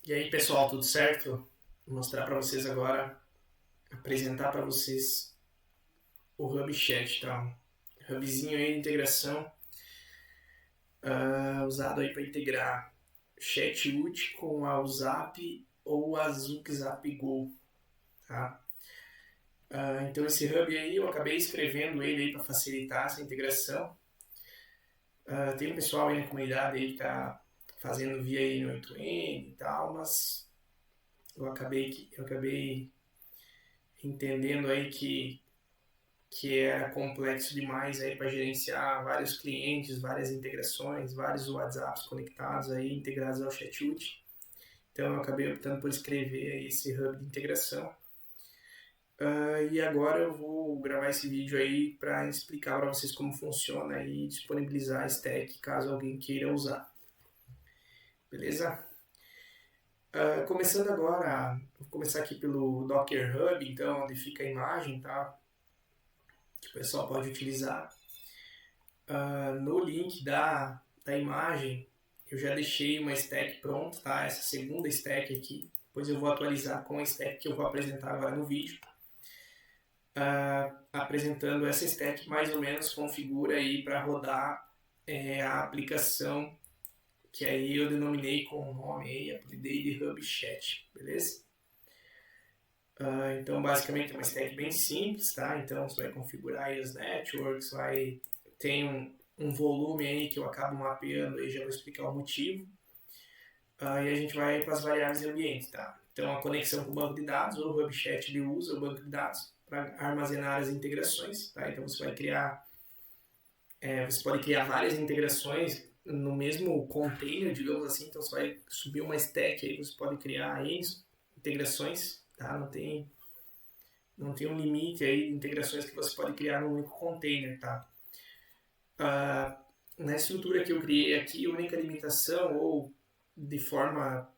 E aí, pessoal, tudo certo? Vou mostrar para vocês agora, apresentar para vocês o Hub Chat, tá? Um hubzinho aí de integração usado aí para integrar Chatroot com a WhatsApp ou a ZuckZap Go, tá? Então esse hub aí eu acabei escrevendo ele aí para facilitar essa integração. Tem um pessoal aí na comunidade aí que tá fazendo via N8N e tal, mas eu acabei entendendo aí que era complexo demais aí para gerenciar vários clientes, várias integrações, vários WhatsApps conectados aí, integrados ao Chatroot. Então eu acabei optando por escrever esse hub de integração. E agora eu vou gravar esse vídeo aí para explicar para vocês como funciona e disponibilizar a stack caso alguém queira usar. Beleza? Começando agora, vou começar aqui pelo Docker Hub, então onde fica a imagem, tá? Que o pessoal pode utilizar. No link da imagem, eu já deixei uma stack pronta, tá? Essa segunda stack aqui. Depois eu vou atualizar com a stack que eu vou apresentar agora no vídeo. Apresentando essa stack, mais ou menos configura aí para rodar a aplicação que aí eu denominei com o nome aí, apelidei de Hub Chat, beleza? Então basicamente é uma stack bem simples, tá? Então você vai configurar aí os networks, tem um volume aí que eu acabo mapeando e já vou explicar o motivo. E a gente vai para as variáveis de ambiente, tá? Então a conexão com o banco de dados, o Hub Chat ele usa o banco de dados para armazenar as integrações, tá? Então você pode criar várias integrações no mesmo container, digamos assim. Então você vai subir uma stack aí, você pode criar N integrações, tá? Não tem um limite aí de integrações que você pode criar num único container, tá? Na estrutura que eu criei aqui, a única limitação ou de forma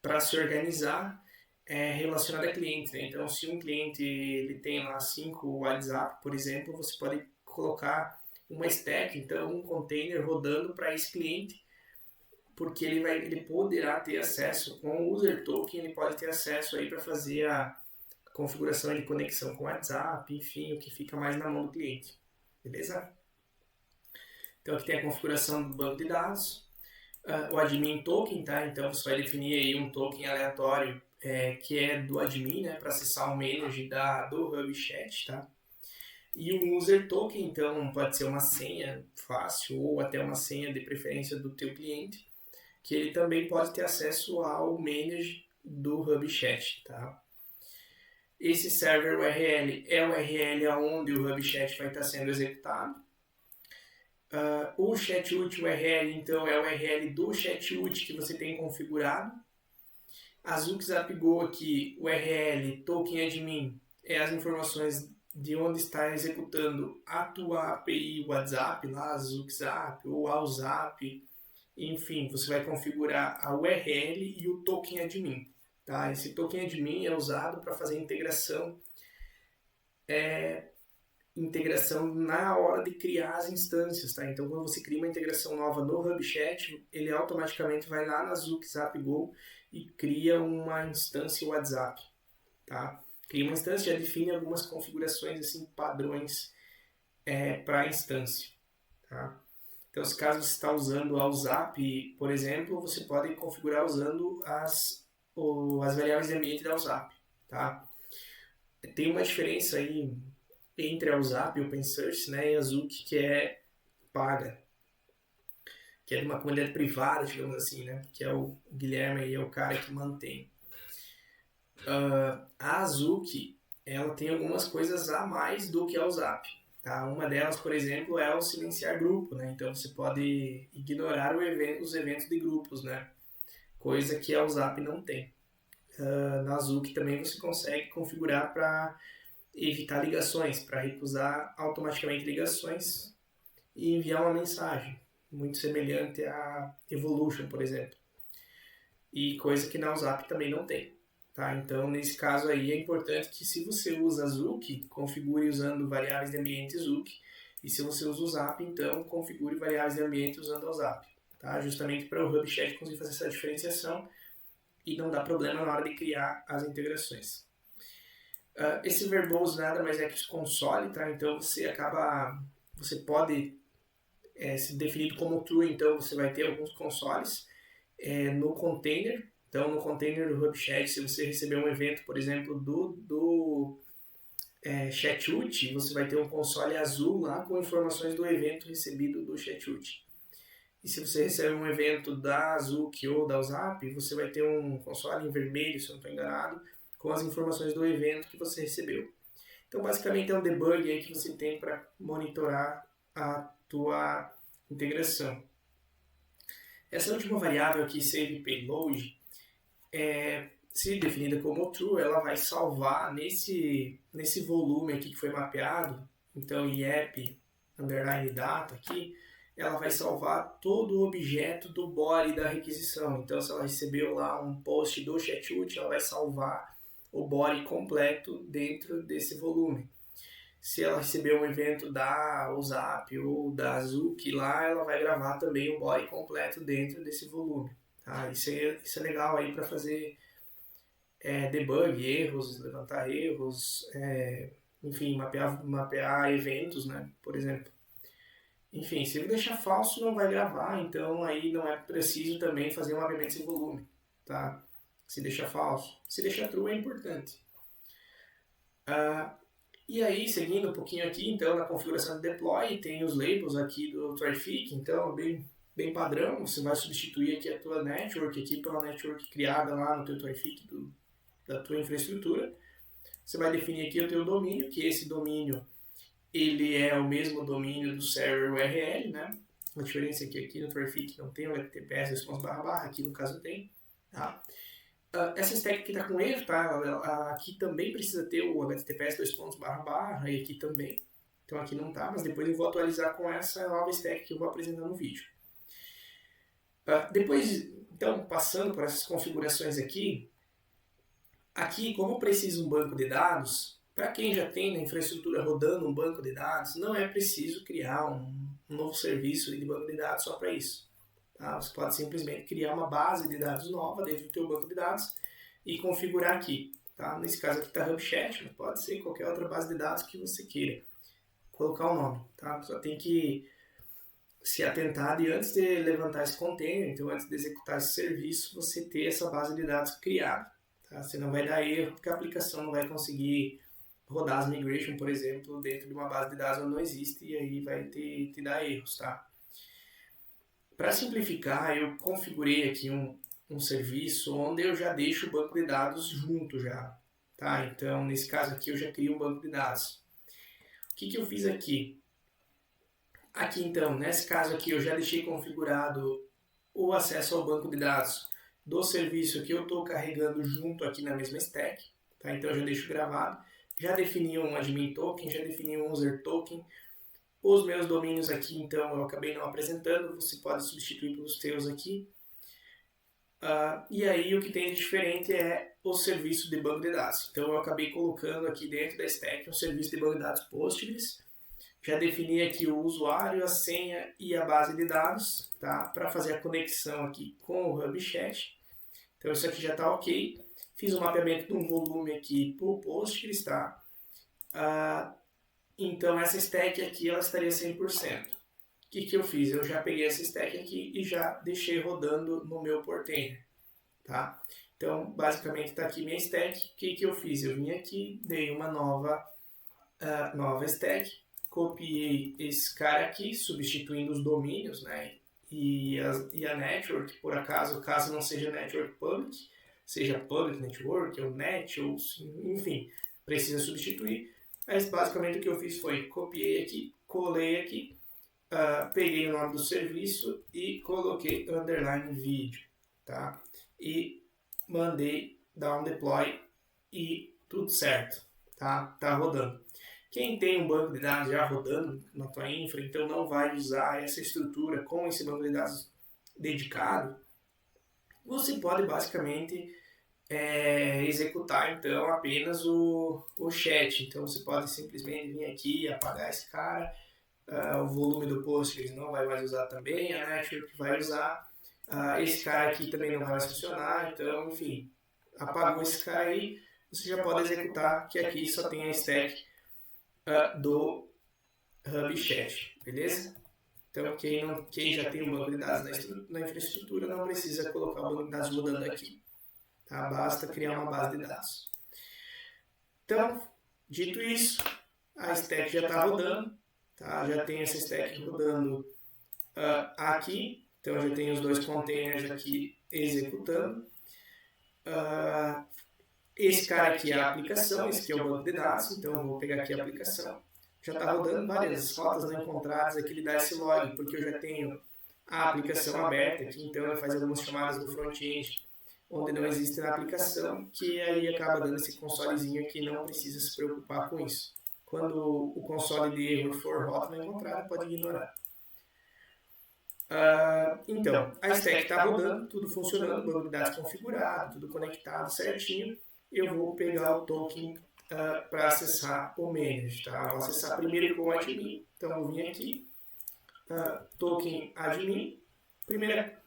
para se organizar é relacionada a cliente, né? Então, se um cliente ele tem lá 5 WhatsApp, por exemplo, você pode colocar uma stack, então um container rodando para esse cliente, porque ele poderá ter acesso com o user token, ele pode ter acesso aí para fazer a configuração de conexão com o WhatsApp, enfim, o que fica mais na mão do cliente, beleza? Então aqui tem a configuração do banco de dados, o admin token, tá? Então você vai definir aí um token aleatório que é do admin, né, para acessar o manager do Hub Chat, tá? E um user token, então pode ser uma senha fácil ou até uma senha de preferência do teu cliente, que ele também pode ter acesso ao manager do Hub Chat, tá? Esse server URL é o URL aonde o Hub Chat vai estar sendo executado. O Chatroot URL, então, é o URL do Chatroot que você tem configurado. A ZuckZap Go aqui, URL token admin, é as informações de onde está executando a tua API WhatsApp, lá, ZuckZap ou a WhatsApp. Enfim, você vai configurar a URL e o token admin. Tá? Esse token admin é usado para fazer integração na hora de criar as instâncias, tá? Então, quando você cria uma integração nova no Hub Chat, ele automaticamente vai lá na ZuckZap Go e cria uma instância WhatsApp, tá? Cria uma instância, já define algumas configurações, assim, padrões para a instância, tá? Então, se caso você está usando a WhatsApp, por exemplo, você pode configurar usando as variáveis de ambiente da WhatsApp, tá? Tem uma diferença aí entre a WhatsApp e o OpenSource, né, e a Zuck, que é paga, que é de uma comunidade privada, digamos assim, né, que é o Guilherme aí, é o cara que mantém. A Zuck, ela tem algumas coisas a mais do que a WhatsApp, tá? Uma delas, por exemplo, é o silenciar grupo, né, então você pode ignorar os eventos de grupos, né, coisa que a WhatsApp não tem. Na Zuck também você consegue configurar para evitar ligações, para recusar automaticamente ligações e enviar uma mensagem, muito semelhante a Evolution, por exemplo. E coisa que na WhatsApp também não tem. Tá? Então, nesse caso aí, é importante que se você usa Zuck, configure usando variáveis de ambiente Zuck, e se você usa o Zap, então configure variáveis de ambiente usando o Zap. Tá? Justamente para o Hub Chat conseguir fazer essa diferenciação e não dá problema na hora de criar as integrações. Esse verbose nada mais é que esse console, tá? Então você pode ser definido como true, então você vai ter alguns consoles no container. Então no container do HubChat, se você receber um evento, por exemplo, do Chatroot, você vai ter um console azul lá com informações do evento recebido do Chatroot. E se você recebe um evento da Azuki ou da WhatsApp, você vai ter um console em vermelho, se eu não estou enganado, com as informações do evento que você recebeu. Então, basicamente, é um debug aí que você tem para monitorar a tua integração. Essa última variável aqui, save payload, se definida como true, ela vai salvar nesse volume aqui que foi mapeado, então IEP underline data aqui, ela vai salvar todo o objeto do body da requisição. Então, se ela recebeu lá um post do Chatroot, ela vai salvar o body completo dentro desse volume. Se ela receber um evento da WhatsApp ou da Azuki lá, ela vai gravar também o body completo dentro desse volume. Tá? Isso é legal aí para fazer debug, erros, levantar erros, enfim, mapear eventos, né? Por exemplo. Enfim, se ele deixar falso, não vai gravar, então aí não é preciso também fazer um mapeamento sem volume, tá? Se deixar falso. Se deixar true é importante. E aí, seguindo um pouquinho aqui, então, na configuração de deploy, tem os labels aqui do Traffic, então, bem padrão, você vai substituir aqui a tua network aqui pela network criada lá no teu Traffic da tua infraestrutura. Você vai definir aqui o teu domínio, que esse domínio ele é o mesmo domínio do server URL, né? A diferença é que aqui no Traffic não tem o https aqui no caso tem. Tá? Essa stack aqui está com erro, tá? Aqui também precisa ter o https e aqui também. Então aqui não tá, mas depois eu vou atualizar com essa nova stack que eu vou apresentar no vídeo. Depois, então, passando por essas configurações aqui, como precisa um banco de dados, para quem já tem na infraestrutura rodando um banco de dados, não é preciso criar um novo serviço de banco de dados só para isso. Tá? Você pode simplesmente criar uma base de dados nova dentro do teu banco de dados e configurar aqui. Tá? Nesse caso aqui está HubChat, mas pode ser qualquer outra base de dados que você queira colocar o nome. Tá? Só tem que se atentar de antes de levantar esse container, então antes de executar esse serviço, você ter essa base de dados criada. Tá? Senão vai dar erro, porque a aplicação não vai conseguir rodar as migration, por exemplo, dentro de uma base de dados onde não existe, e aí vai te dar erros, tá? Para simplificar, eu configurei aqui um serviço onde eu já deixo o banco de dados junto já, tá? Então, nesse caso aqui, eu já crio um banco de dados. O que eu fiz aqui? Aqui, então, nesse caso aqui, eu já deixei configurado o acesso ao banco de dados do serviço que eu estou carregando junto aqui na mesma stack, tá? Então, eu já deixo gravado. Já defini um admin token, já defini um user token. Os meus domínios aqui, então, eu acabei não apresentando. Você pode substituir pelos teus aqui. E aí, o que tem de diferente é o serviço de banco de dados. Então, eu acabei colocando aqui dentro da stack um serviço de banco de dados Postgres. Já defini aqui o usuário, a senha e a base de dados, tá? Para fazer a conexão aqui com o HubChat. Então, isso aqui já está ok. Fiz um mapeamento de um volume aqui por Postgres, tá? Então, essa stack aqui, ela estaria 100%. O que eu fiz? Eu já peguei essa stack aqui e já deixei rodando no meu portainer, tá? Então, basicamente, está aqui minha stack. O que eu fiz? Eu vim aqui, dei uma nova stack, copiei esse cara aqui, substituindo os domínios, né? E a network, por acaso, caso não seja network public, seja public network ou net, ou enfim, precisa substituir. Mas basicamente o que eu fiz foi copiei aqui, colei aqui, peguei o nome do serviço e coloquei underline vídeo, tá? E mandei dar um deploy e tudo certo, tá? Tá rodando. Quem tem um banco de dados já rodando na tua infra, então não vai usar essa estrutura com esse banco de dados dedicado, você pode basicamente executar então apenas o chat. Então você pode simplesmente vir aqui e apagar esse cara, o volume do Postgres não vai mais usar também, a network vai usar, esse cara aqui também não vai mais funcionar, então, enfim, apagou esse cara aí, você já pode executar, que aqui só tem a stack do HubChat, beleza? Então, quem já tem um banco de dados na infraestrutura não precisa colocar o banco de dados rodando aqui, tá? Basta criar uma base de dados. Então, dito isso, a stack já está rodando, tá? Já tem essa stack rodando aqui, então já tem os dois containers aqui executando. Esse cara aqui é a aplicação, esse aqui é o banco de dados, então eu vou pegar aqui a aplicação. Já está rodando várias rotas não encontradas, aqui ele dá esse log, porque eu já tenho a aplicação aberta aqui, então ele faz algumas chamadas do front-end onde não existe na aplicação, que aí acaba dando esse consolezinho aqui, não precisa se preocupar com isso. Quando o console de erro for rota não encontrada, pode ignorar. Então, a stack está rodando, tudo funcionando, banco de dados configurado, tudo conectado certinho. Eu vou pegar o token para acessar o manage, tá? Vou acessar primeiro com o admin, então eu vou vir aqui, token admin. Primeira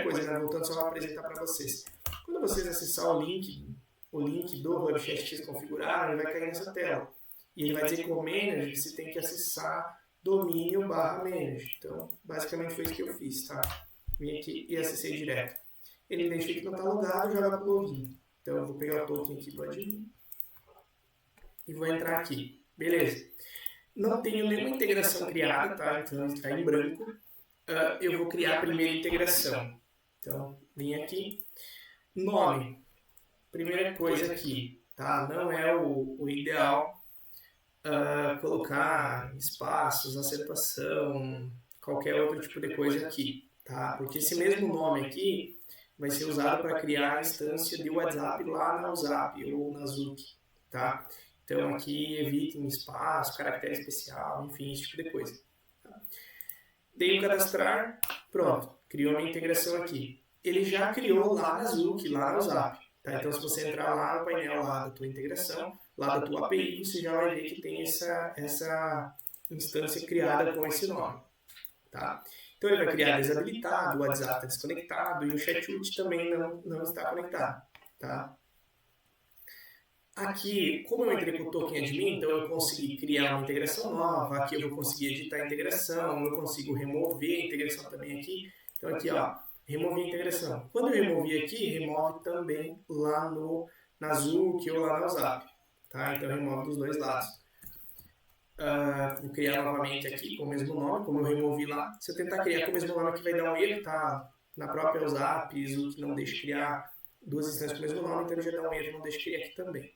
coisa, né, voltando só para apresentar para vocês. Quando vocês acessar o link do HubChat que vocês configuraram, ele vai cair nessa tela. E ele vai dizer que o manage você tem que acessar domínio/manage. Então, basicamente foi isso que eu fiz, tá? Vim aqui e acessei direto. Ele identifica que não está logado, já vai para o login. Então, eu vou pegar o token aqui do admin e vou entrar aqui. Beleza. Não tenho nenhuma integração criada, tá? Então, está em branco. Eu vou criar a primeira integração. Então, vim aqui. Nome. Primeira coisa aqui, tá? Não é o ideal colocar espaços, acentuação, qualquer outro tipo de coisa aqui, tá? Porque esse mesmo nome aqui vai ser usado para criar a instância de WhatsApp lá na WhatsApp ou na Zook, tá? Então aqui evitem espaço, caractere especial, enfim, esse tipo de coisa. Tá? Dei o cadastrar, pronto, criou uma integração aqui. Ele já criou lá na Zook, lá no WhatsApp. Tá? Então, se você entrar lá no painel lá da tua integração, lá da tua API, você já vai ver que tem essa instância criada com esse nome. Tá? Então, ele vai criar desabilitado, o WhatsApp está desconectado e o ChatUT também não está conectado. Tá? Aqui, como eu entrei com o token admin, então eu consegui criar uma integração nova. Aqui eu vou conseguir editar a integração, eu consigo remover a integração também aqui. Então, aqui, ó. Removi a integração. Quando eu removi aqui, remove também lá na Zook ou lá no WhatsApp. Tá? Então remove dos dois lados. Vou criar novamente aqui com o mesmo nome, como eu removi lá. Se eu tentar criar com o mesmo nome aqui vai dar um erro, tá? Na própria WhatsApp, Zook não deixa criar duas instâncias com o mesmo nome, então ele já dá um erro, não deixa criar aqui também.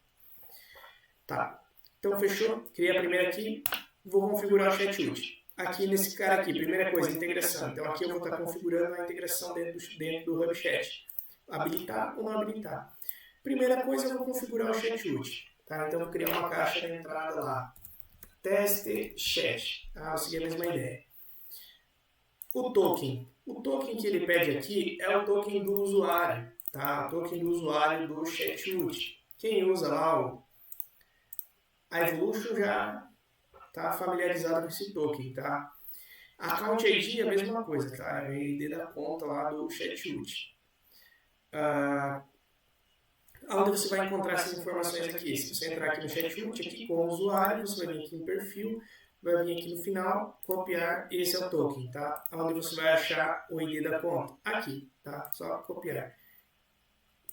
Tá? Então fechou? Criei a primeira aqui, vou configurar o ChatUT. Aqui nesse cara aqui, primeira coisa, integração. Então aqui eu vou estar configurando a integração dentro do HubChat. Habilitar ou não habilitar. Primeira coisa, eu vou configurar o ChatUT. Tá? Então eu vou criar uma caixa de entrada lá. Teste chat. Tá? Vou seguir a mesma ideia. O token. O token que ele pede aqui é o token do usuário. Tá? O token do usuário do ChatUT. Quem usa lá a Evolution já está familiarizado com esse token, tá? Account ID é a mesma coisa, tá? É o ID da conta lá do ChatUT. Onde você vai encontrar essas informações aqui? Se você entrar aqui no ChatUT, aqui com o usuário, você vai vir aqui no perfil, vai vir aqui no final, copiar, esse é o token, tá? Onde você vai achar o ID da conta? Aqui, tá? Só copiar.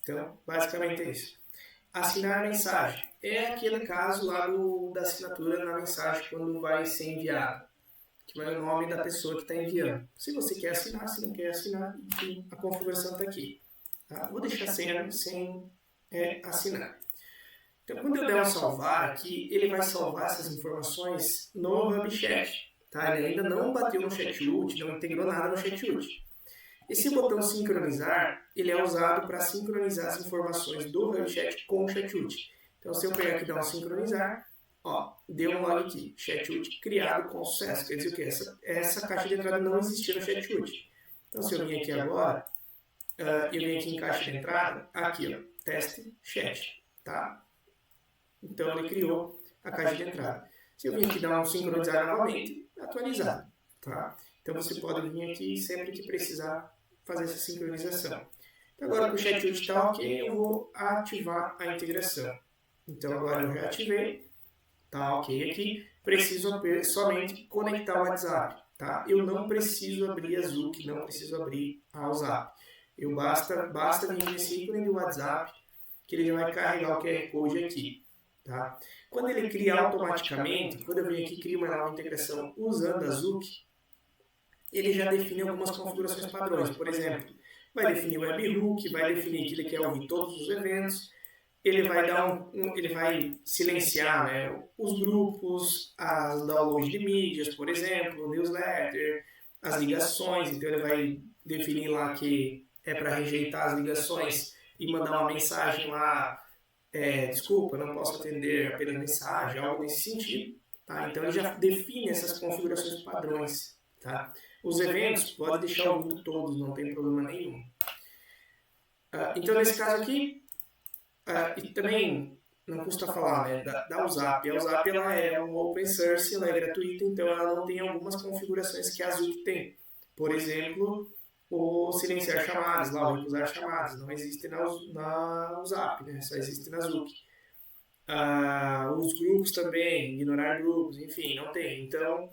Então, basicamente é isso. Assinar a mensagem. É aquele caso lá da assinatura na mensagem quando vai ser enviado. Que vai o nome da pessoa que está enviando. Se você quer assinar, se não quer assinar, enfim, a configuração está aqui. Tá? Vou deixar sem assinar. Então, quando eu der um salvar aqui, ele vai salvar essas informações no HubChat. Tá? Ele ainda não bateu no ChatUT, não integrou nada no ChatUT. Esse botão sincronizar, ele é usado para sincronizar as informações do HubChat com o ChatUT. Então, se eu pegar aqui e dar um sincronizar, ó, deu um log aqui, ChatUT criado com sucesso. Quer dizer o quê? Essa caixa de entrada não existia no ChatUT. Então, se eu vim aqui agora, eu vim aqui em caixa de entrada, aqui, ó, teste chat, tá? Então, ele criou a caixa de entrada. Se eu vim aqui dar um sincronizar novamente, atualizado, tá? Então, você pode vir aqui sempre que precisar fazer essa sincronização. Então, agora que o chat está ok, eu vou ativar a integração. Então, agora eu já ativei, está ok aqui. Preciso somente conectar o WhatsApp. Tá? Eu não preciso abrir a Zoom, não preciso abrir a WhatsApp. Basta vir nesse ícone do WhatsApp, que ele já vai carregar o QR Code aqui. Tá? Quando ele cria automaticamente, quando eu venho aqui e crio uma nova integração usando a Zoom, ele já define algumas configurações padrões. Por exemplo, vai definir o webhook, vai definir que ele quer ouvir todos os eventos, ele vai ele vai silenciar, né, os grupos, as downloads de mídias, por exemplo, newsletter, as ligações. Então ele vai definir lá que é para rejeitar as ligações e mandar uma mensagem lá, desculpa, não posso atender apenas mensagem, algo nesse sentido. Tá? Então ele já define essas configurações padrões. Tá? Os eventos pode deixar ouvindo todos, não tem problema nenhum. Então nesse caso aqui, e também não custa falar, né, da WhatsApp. A WhatsApp ela é um open source, ela é gratuita, então ela não tem algumas configurações que a Zoom tem. Por exemplo, o silenciar chamadas, lá, o recusar chamadas, não existe na WhatsApp, né, só existe na Zoom. Os grupos também, ignorar grupos, enfim, não tem. Então,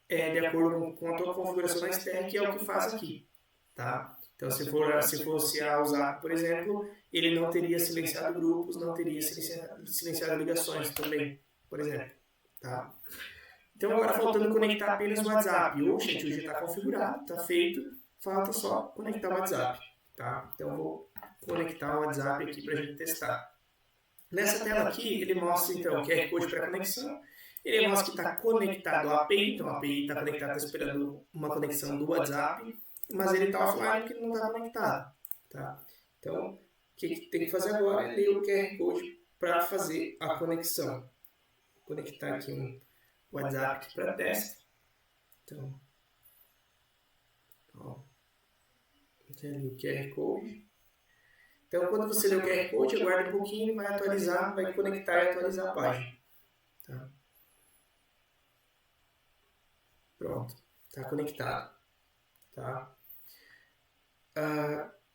de acordo com a tua configuração na stack, é o que faz aqui. Tá? Então, se fosse a WhatsApp, por exemplo, ele não teria silenciado grupos, não teria silenciado ligações também, por exemplo. Tá? Então, agora faltando conectar apenas o WhatsApp. O chat já está configurado, está feito, falta só conectar o WhatsApp. Tá? Então, eu vou conectar o WhatsApp aqui para a gente testar. Nessa tela aqui, ele mostra então o QR Code para conexão. Ele mostra que está conectado à API, então a API está conectada, está esperando uma conexão do WhatsApp, mas ele está offline porque ele não está conectado. Tá? Então, o que tem que fazer agora é ler o QR Code para fazer a conexão. Vou conectar aqui um WhatsApp para teste. Então, tem ali o QR Code. Então, quando você lê o QR Code, aguarda um pouquinho, vai atualizar, vai conectar e atualizar a página. Tá? Pronto, está conectado. Tá?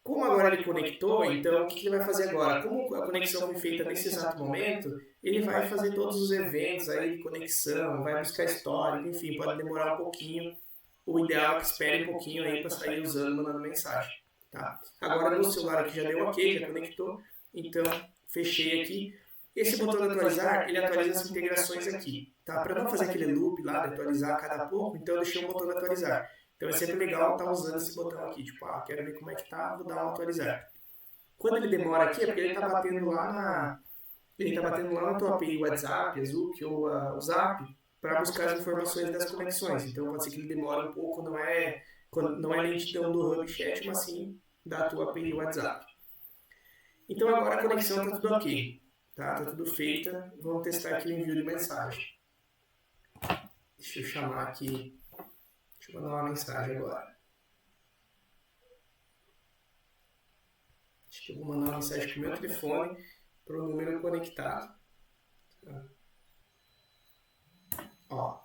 Como agora ele conectou, então o que ele vai fazer agora? Como a conexão foi feita nesse exato momento, ele vai fazer todos os eventos aí de conexão, vai buscar histórico, enfim, pode demorar um pouquinho. O ideal é que espere um pouquinho aí para sair usando, mandando mensagem. Tá? Agora no celular aqui já deu ok, já conectou, então fechei aqui. Esse botão de atualizar, ele atualiza as integrações aqui. Tá? Para não fazer aquele loop lá de atualizar a cada pouco, então eu deixei o botão de atualizar. Então é sempre legal estar usando esse botão aqui, tipo, quero ver como é que tá, vou dar um atualizar. Quando ele demora aqui é porque ele está batendo lá na tua API WhatsApp, Azuki ou o Zap, para buscar as informações das conexões. Então pode ser que ele demore um pouco, não é lentidão do Hub Chat, mas sim da tua API WhatsApp. Então agora a conexão está tudo ok, tá tudo feita. Vamos testar aqui o envio de mensagem. Deixa eu chamar aqui, deixa eu mandar uma mensagem agora. Acho que eu vou mandar uma mensagem com o meu telefone para o número conectado. Ó,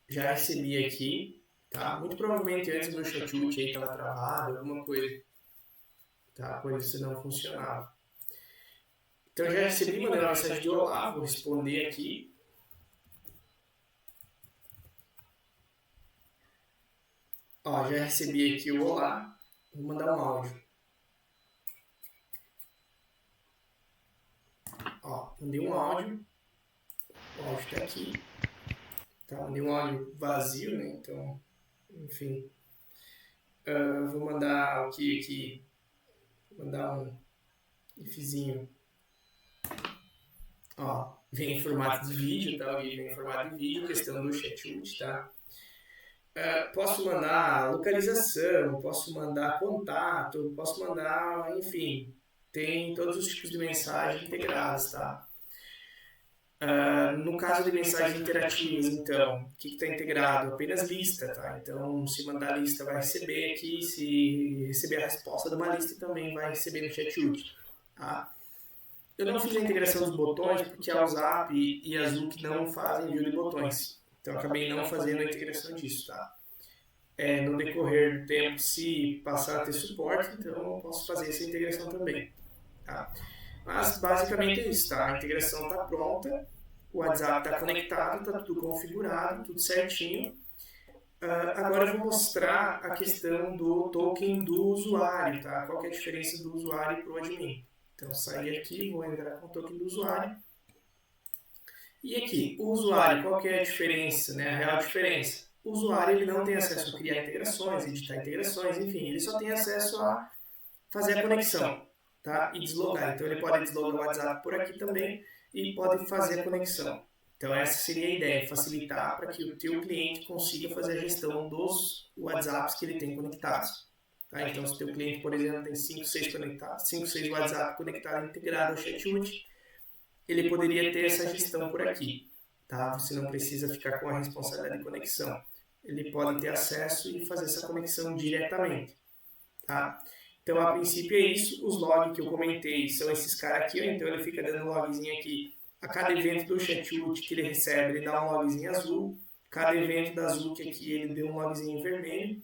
já recebi aqui, tá? Muito provavelmente antes do meu chat aí estava travado, alguma coisa, tá? Por isso não funcionava. Então já recebi, mandei uma mensagem de olá, vou responder aqui. Ó, já recebi aqui o olá, vou mandar um áudio. Ó, mandei um áudio, o áudio está aqui. Tá, mandei um áudio vazio, né? Então, enfim. Vou mandar aqui, vou mandar um ifzinho. Ó, vem em formato de vídeo, tá? O vídeo vem em formato de vídeo, questão do chat, tá? Posso mandar localização, posso mandar contato, posso mandar, enfim, tem todos os tipos de mensagens integradas, tá? No caso de mensagens interativas, então, o que está integrado? Apenas lista, tá? Então, se mandar a lista, vai receber aqui, se receber a resposta de uma lista, também vai receber no chat, tá? Eu não fiz a integração dos botões porque a WhatsApp e a Zoom não fazem envio de botões. Então, eu acabei não fazendo a integração disso, tá? no decorrer do tempo, se passar a ter suporte, então eu posso fazer essa integração também. Tá? Mas basicamente é isso, tá? A integração está pronta, o WhatsApp está conectado, está tudo configurado, tudo certinho. Agora eu vou mostrar a questão do token do usuário, tá? Qual que é a diferença do usuário para o admin. Então, sair aqui, vou entrar com o token do usuário. E aqui, o usuário, qual que é a diferença, né? A real diferença. O usuário ele não tem acesso a criar integrações, editar integrações, enfim, ele só tem acesso a fazer a conexão, tá? E deslogar. Então, ele pode deslogar o WhatsApp por aqui também e pode fazer a conexão. Então, essa seria a ideia, facilitar para que o teu cliente consiga fazer a gestão dos WhatsApps que ele tem conectados. Tá? Então, se o teu cliente, por exemplo, tem 5, 6 conectados, 5, 6 WhatsApp conectados, integrado ao Chatwood, ele poderia ter essa gestão por aqui. Tá? Você não precisa ficar com a responsabilidade de conexão. Ele pode ter acesso e fazer essa conexão diretamente. Tá? Então, a princípio é isso. Os logs que eu comentei são esses caras aqui. Então, ele fica dando um logzinho aqui. A cada evento do Chatwood que ele recebe, ele dá um logzinho azul. Cada evento da Zook aqui, ele deu um logzinho vermelho.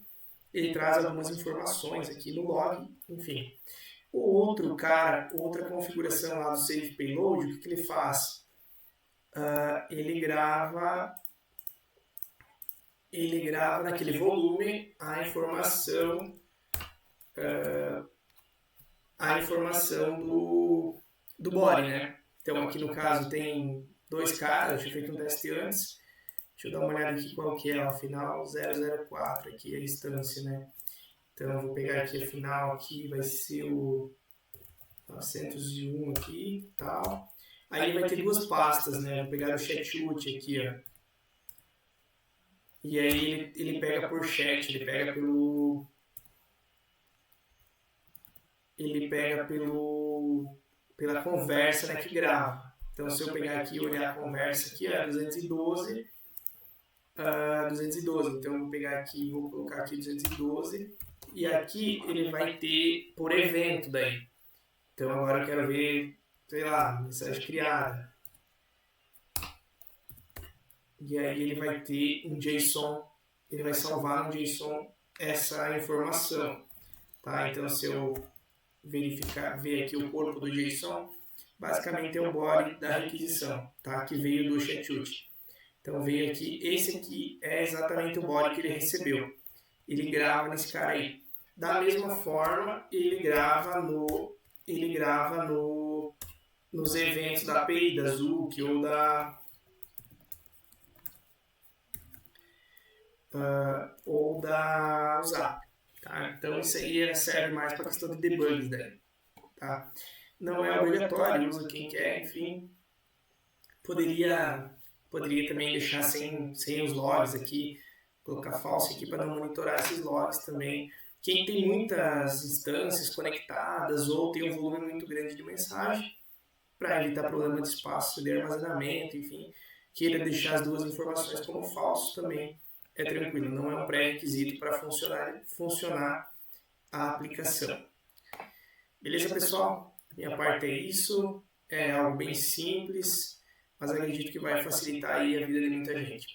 Ele traz algumas informações aqui no log, enfim. O outro cara, outra configuração lá do Save Payload, o que ele faz? Ele grava naquele volume a informação do body, né? Então aqui no caso tem 2 caras, eu tinha feito um teste antes. Deixa eu dar uma olhada aqui qual que é, afinal 004 aqui a instância, né? Então eu vou pegar aqui a final aqui, vai ser o 901 aqui e tal. Aí ele vai ter 2 pastas, né? Vou pegar o Chatwood aqui, ó. E aí ele pega por chat, ele pega pela conversa, né, que grava. Então se eu pegar aqui e olhar a conversa aqui, é 212. Então eu vou pegar aqui e vou colocar aqui 212. E aqui ele vai ter por evento daí. Então agora eu quero ver, sei lá, mensagem criada. E aí ele vai ter um JSON, ele vai salvar no JSON essa informação. Tá? Então se eu ver aqui o corpo do JSON, basicamente é o body da requisição, tá? Que veio do Chatwood. Então veio aqui, esse aqui é exatamente o body que ele recebeu. Ele grava nesse cara aí. Da mesma forma, ele grava nos eventos da API, da Zook ou da WhatsApp. Tá? Então isso aí serve mais para a questão de debugs daí. Tá? Não é obrigatório, usa quem quer, enfim. Poderia também deixar sem os logs aqui, colocar false aqui para não monitorar esses logs também. Quem tem muitas instâncias conectadas ou tem um volume muito grande de mensagem, para evitar problema de espaço, de armazenamento, enfim, queira deixar as 2 informações como falso também é tranquilo, não é um pré-requisito para funcionar a aplicação. Beleza, pessoal? Minha parte é isso, é algo bem simples, mas acredito que vai facilitar aí a vida de muita gente.